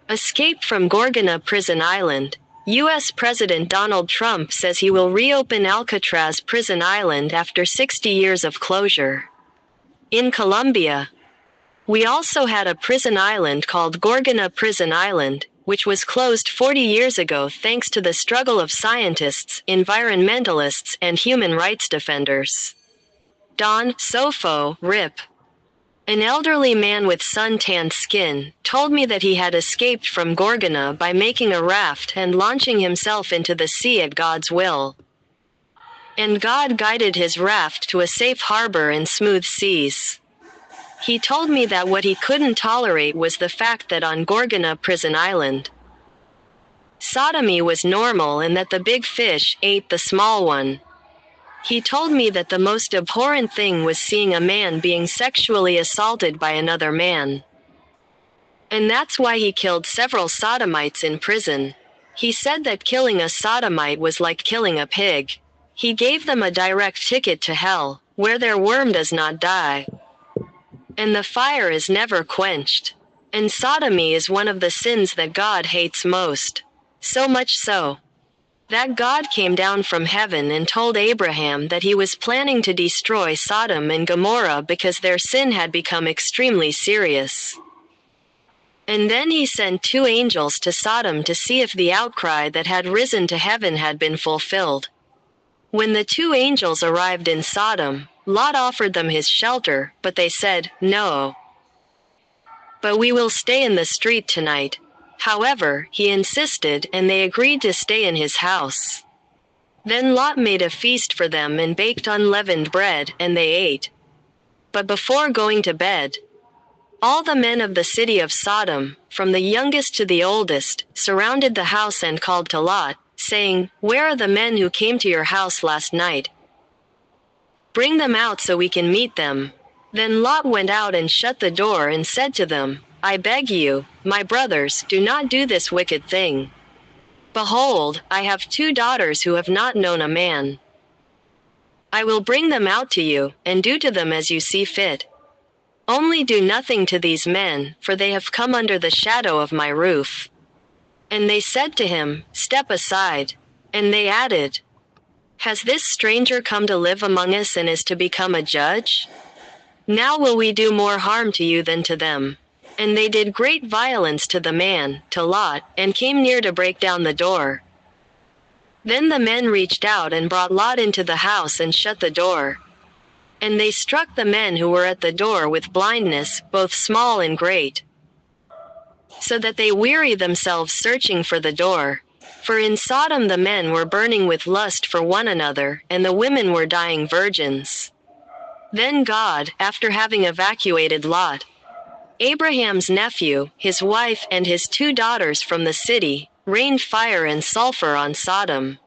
Escape from Gorgona Prison Island. U.S. President Donald Trump says he will reopen Alcatraz Prison Island after 60 years of closure. In Colombia, we also had a prison island called Gorgona Prison Island, which was closed 40 years ago thanks to the struggle of scientists, environmentalists, and human rights defenders. Don Sofo, RIP. An elderly man with sun-tanned skin told me that he had escaped from Gorgona by making a raft and launching himself into the sea at God's will. And God guided his raft to a safe harbor and smooth seas. He told me that what he couldn't tolerate was the fact that on Gorgona Prison Island, sodomy was normal and that the big fish ate the small one. He told me that the most abhorrent thing was seeing a man being sexually assaulted by another man. And that's why he killed several sodomites in prison. He said that killing a sodomite was like killing a pig. He gave them a direct ticket to hell, where their worm does not die, and the fire is never quenched. And sodomy is one of the sins that God hates most. So much so that God came down from heaven and told Abraham that he was planning to destroy Sodom and Gomorrah because their sin had become extremely serious. And then he sent 2 angels to Sodom to see if the outcry that had risen to heaven had been fulfilled. When the 2 angels arrived in Sodom, Lot offered them his shelter, but they said, "No. But we will stay in the street tonight." However, he insisted, and they agreed to stay in his house. Then Lot made a feast for them and baked unleavened bread, and they ate. But before going to bed, all the men of the city of Sodom, from the youngest to the oldest, surrounded the house and called to Lot, saying, "Where are the men who came to your house last night? Bring them out so we can meet them." Then Lot went out and shut the door and said to them, "I beg you, my brothers, do not do this wicked thing. Behold, I have 2 daughters who have not known a man. I will bring them out to you, and do to them as you see fit. Only do nothing to these men, for they have come under the shadow of my roof." And they said to him, "Step aside." And they added, "Has this stranger come to live among us and is to become a judge? Now will we do more harm to you than to them." And they did great violence to the man, to Lot, and came near to break down the door. Then the men reached out and brought Lot into the house and shut the door. And they struck the men who were at the door with blindness, both small and great, so that they wearied themselves searching for the door. For in Sodom the men were burning with lust for one another, and the women were dying virgins. Then God, after having evacuated Lot, Abraham's nephew, his wife, and his 2 daughters from the city, rained fire and sulfur on Sodom.